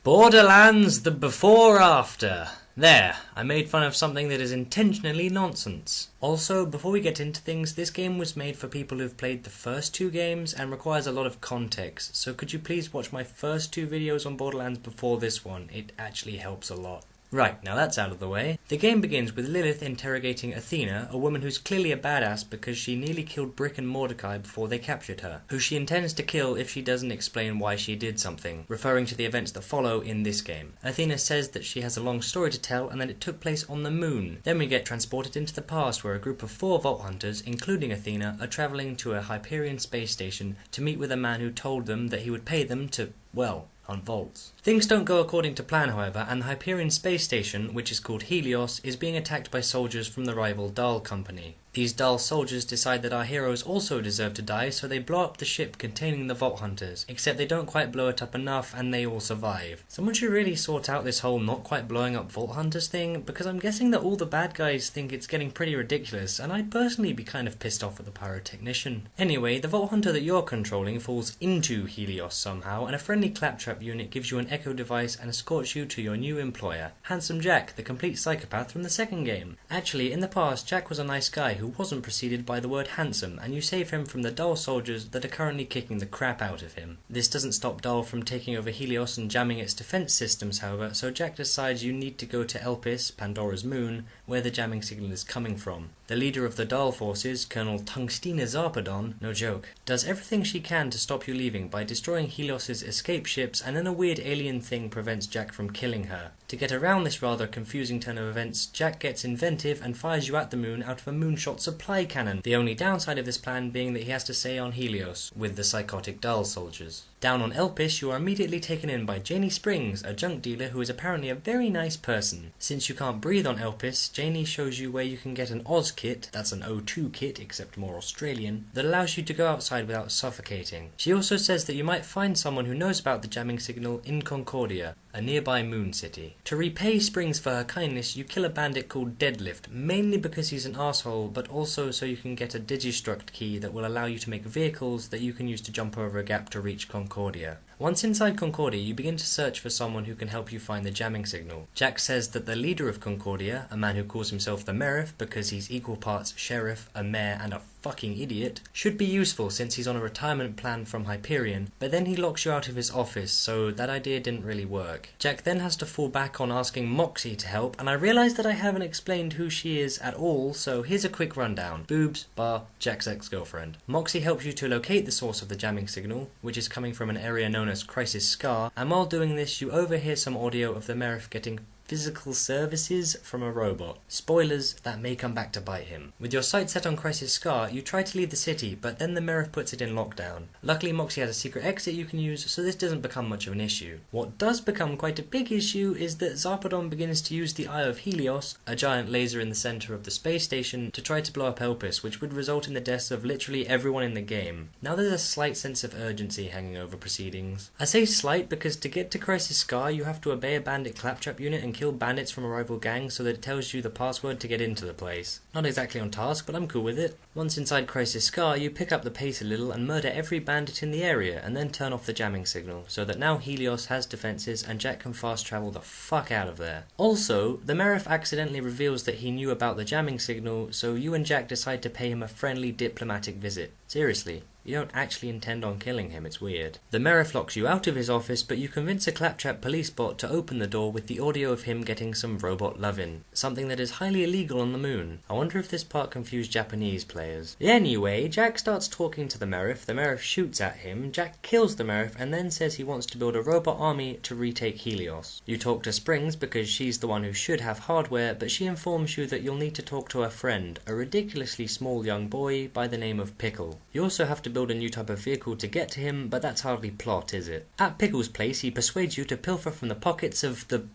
Borderlands, the before after. There, I made fun of something that is intentionally nonsense. Also, before we get into things, this game was made for people who've played the first two games and requires a lot of context, so could you please watch my first two videos on Borderlands before this one? It actually helps a lot. Right, now that's out of the way. The game begins with Lilith interrogating Athena, a woman who's clearly a badass because she nearly killed Brick and Mordecai before they captured her, who she intends to kill if she doesn't explain why she did something, referring to the events that follow in this game. Athena says that she has a long story to tell and that it took place on the moon. Then we get transported into the past where a group of 4 Vault Hunters, including Athena, are travelling to a Hyperion space station to meet with a man who told them that he would pay them to, well, on vaults. Things don't go according to plan, however, and the Hyperion space station, which is called Helios, is being attacked by soldiers from the rival Dahl company. These Dahl soldiers decide that our heroes also deserve to die, so they blow up the ship containing the Vault Hunters, except they don't quite blow it up enough and they all survive. Someone should really sort out this whole not quite blowing up Vault Hunters thing, because I'm guessing that all the bad guys think it's getting pretty ridiculous, and I'd personally be kind of pissed off at the pyrotechnician. Anyway, the Vault Hunter that you're controlling falls into Helios somehow, and a friendly claptrap unit gives you an echo device and escorts you to your new employer, Handsome Jack, the complete psychopath from the second game. Actually, in the past, Jack was a nice guy who wasn't preceded by the word handsome, and you save him from the Dahl soldiers that are currently kicking the crap out of him. This doesn't stop Dahl from taking over Helios and jamming its defense systems, however, so Jack decides you need to go to Elpis, Pandora's moon, where the jamming signal is coming from. The leader of the Dahl forces, Colonel Tungstina Zarpedon, no joke, does everything she can to stop you leaving by destroying Helios's escape ships, and then a weird alien thing prevents Jack from killing her. To get around this rather confusing turn of events, Jack gets inventive and fires you at the moon out of a moonshot supply cannon, the only downside of this plan being that he has to stay on Helios, with the psychotic Dahl soldiers. Down on Elpis, you are immediately taken in by Janie Springs, a junk dealer who is apparently a very nice person. Since you can't breathe on Elpis, Janie shows you where you can get an Oz kit, that's an O2 kit except more Australian, that allows you to go outside without suffocating. She also says that you might find someone who knows about the jamming signal in Concordia, a nearby moon city. To repay Springs for her kindness, you kill a bandit called Deadlift, mainly because he's an asshole, but also so you can get a Digistruct key that will allow you to make vehicles that you can use to jump over a gap to reach Concordia. Once inside Concordia, you begin to search for someone who can help you find the jamming signal. Jack says that the leader of Concordia, a man who calls himself the Merif because he's equal parts sheriff, a mayor, and a fucking idiot, should be useful since he's on a retirement plan from Hyperion, but then he locks you out of his office, so that idea didn't really work. Jack then has to fall back on asking Moxie to help, and I realise that I haven't explained who she is at all, so here's a quick rundown. Boobs, bar, Jack's ex-girlfriend. Moxie helps you to locate the source of the jamming signal, which is coming from an area known as Crisis Scar, and while doing this you overhear some audio of the Merif getting physical services from a robot. Spoilers, that may come back to bite him. With your sights set on Crisis Scar, you try to leave the city, but then the Merif puts it in lockdown. Luckily, Moxie has a secret exit you can use, so this doesn't become much of an issue. What does become quite a big issue is that Zarpedon begins to use the Eye of Helios, a giant laser in the center of the space station, to try to blow up Elpis, which would result in the deaths of literally everyone in the game. Now there's a slight sense of urgency hanging over proceedings. I say slight because to get to Crisis Scar, you have to obey a bandit claptrap unit and kill bandits from a rival gang so that it tells you the password to get into the place. Not exactly on task, but I'm cool with it. Once inside Crisis Scar, you pick up the pace a little and murder every bandit in the area and then turn off the jamming signal, so that now Helios has defenses and Jack can fast travel the fuck out of there. Also, the Merif accidentally reveals that he knew about the jamming signal, so you and Jack decide to pay him a friendly diplomatic visit. Seriously. You don't actually intend on killing him, it's weird. The Merif locks you out of his office, but you convince a claptrap police bot to open the door with the audio of him getting some robot lovin', something that is highly illegal on the moon. I wonder if this part confused Japanese players. Anyway, Jack starts talking to the Merif shoots at him, Jack kills the Merif and then says he wants to build a robot army to retake Helios. You talk to Springs because she's the one who should have hardware, but she informs you that you'll need to talk to her friend, a ridiculously small young boy by the name of Pickle. You also have to build a new type of vehicle to get to him, but that's hardly plot, is it? At Pickle's place, he persuades you to pilfer from the pockets of the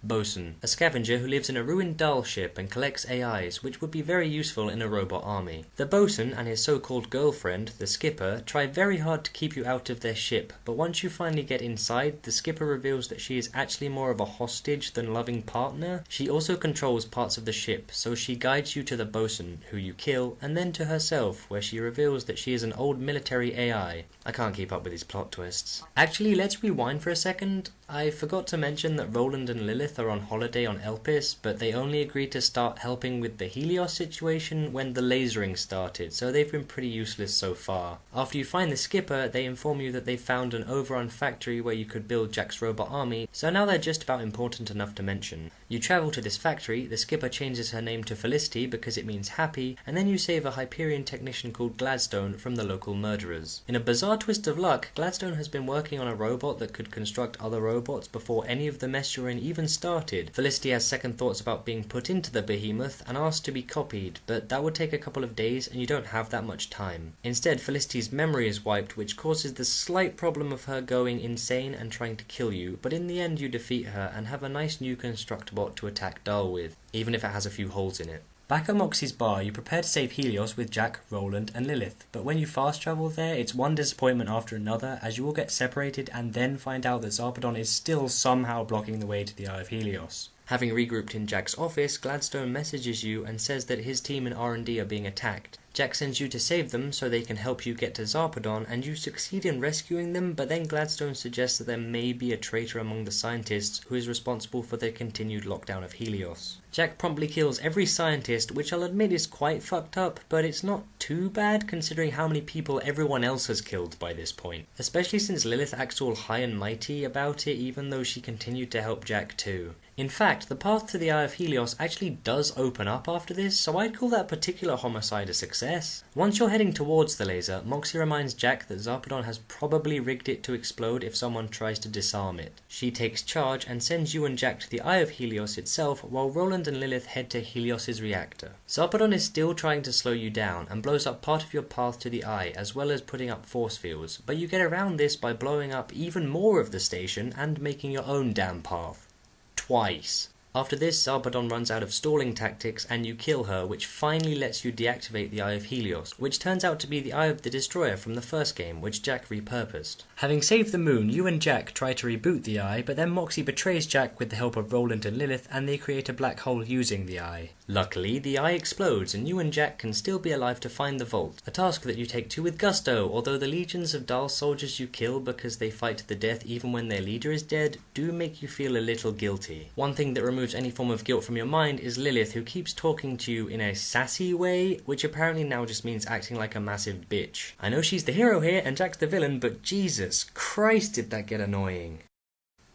Bosun, a scavenger who lives in a ruined Dahl ship and collects AIs, which would be very useful in a robot army. The bosun and his so-called girlfriend, the skipper, try very hard to keep you out of their ship, but once you finally get inside, the skipper reveals that she is actually more of a hostage than loving partner. She also controls parts of the ship, so she guides you to the bosun, who you kill, and then to herself, where she reveals that she is an old military AI. I can't keep up with these plot twists. Actually, let's rewind for a second. I forgot to mention that Roland and Lilith are on holiday on Elpis, but they only agreed to start helping with the Helios situation when the lasering started, so they've been pretty useless so far. After you find the skipper, they inform you that they found an overrun factory where you could build Jack's robot army, so now they're just about important enough to mention. You travel to this factory, the skipper changes her name to Felicity because it means happy, and then you save a Hyperion technician called Gladstone from the local murderers. In a bizarre twist of luck, Gladstone has been working on a robot that could construct other robots before any of the mess you're in even started. Felicity has second thoughts about being put into the behemoth and asked to be copied, but that would take a couple of days and you don't have that much time. Instead, Felicity's memory is wiped, which causes the slight problem of her going insane and trying to kill you, but in the end you defeat her and have a nice new Constructbot to attack Dahl with, even if it has a few holes in it. Back at Moxie's bar, you prepare to save Helios with Jack, Roland, and Lilith, but when you fast travel there, it's one disappointment after another, as you all get separated and then find out that Zarpedon is still somehow blocking the way to the Eye of Helios. Having regrouped in Jack's office, Gladstone messages you and says that his team in R&D are being attacked. Jack sends you to save them so they can help you get to Zarpedon, and you succeed in rescuing them, but then Gladstone suggests that there may be a traitor among the scientists who is responsible for their continued lockdown of Helios. Jack promptly kills every scientist, which I'll admit is quite fucked up, but it's not too bad considering how many people everyone else has killed by this point. Especially since Lilith acts all high and mighty about it, even though she continued to help Jack too. In fact, the path to the Eye of Helios actually does open up after this, so I'd call that particular homicide a success. Once you're heading towards the laser, Moxie reminds Jack that Zarpedon has probably rigged it to explode if someone tries to disarm it. She takes charge and sends you and Jack to the Eye of Helios itself, while Roland and Lilith head to Helios' reactor. Zarpedon is still trying to slow you down and blows up part of your path to the Eye, as well as putting up force fields, but you get around this by blowing up even more of the station and making your own damn path. Twice. After this, Zarpedon runs out of stalling tactics and you kill her, which finally lets you deactivate the Eye of Helios, which turns out to be the Eye of the Destroyer from the first game, which Jack repurposed. Having saved the moon, you and Jack try to reboot the Eye, but then Moxie betrays Jack with the help of Roland and Lilith, and they create a black hole using the Eye. Luckily, the Eye explodes and you and Jack can still be alive to find the vault, a task that you take to with gusto, although the legions of Dahl soldiers you kill because they fight to the death even when their leader is dead do make you feel a little guilty. One thing that removes any form of guilt from your mind is Lilith, who keeps talking to you in a sassy way, which apparently now just means acting like a massive bitch. I know she's the hero here and Jack's the villain, but Jesus Christ did that get annoying.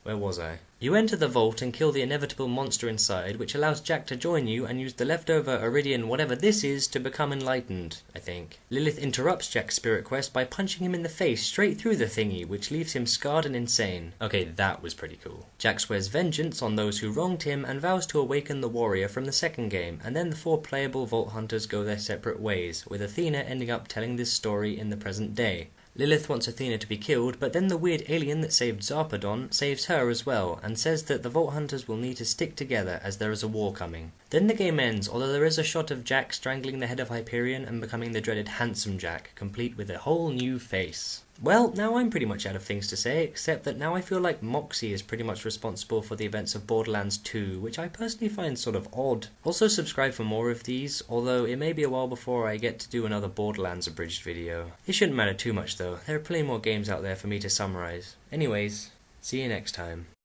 Where was I? You enter the vault and kill the inevitable monster inside, which allows Jack to join you and use the leftover Iridian whatever this is to become enlightened, I think. Lilith interrupts Jack's spirit quest by punching him in the face straight through the thingy, which leaves him scarred and insane. Okay, that was pretty cool. Jack swears vengeance on those who wronged him and vows to awaken the warrior from the second game, and then the 4 playable Vault Hunters go their separate ways, with Athena ending up telling this story in the present day. Lilith wants Athena to be killed, but then the weird alien that saved Zarpedon saves her as well, and says that the Vault Hunters will need to stick together as there is a war coming. Then the game ends, although there is a shot of Jack strangling the head of Hyperion and becoming the dreaded Handsome Jack, complete with a whole new face. Well, now I'm pretty much out of things to say, except that now I feel like Moxie is pretty much responsible for the events of Borderlands 2, which I personally find sort of odd. Also subscribe for more of these, although it may be a while before I get to do another Borderlands abridged video. It shouldn't matter too much though, there are plenty more games out there for me to summarise. Anyways, see you next time.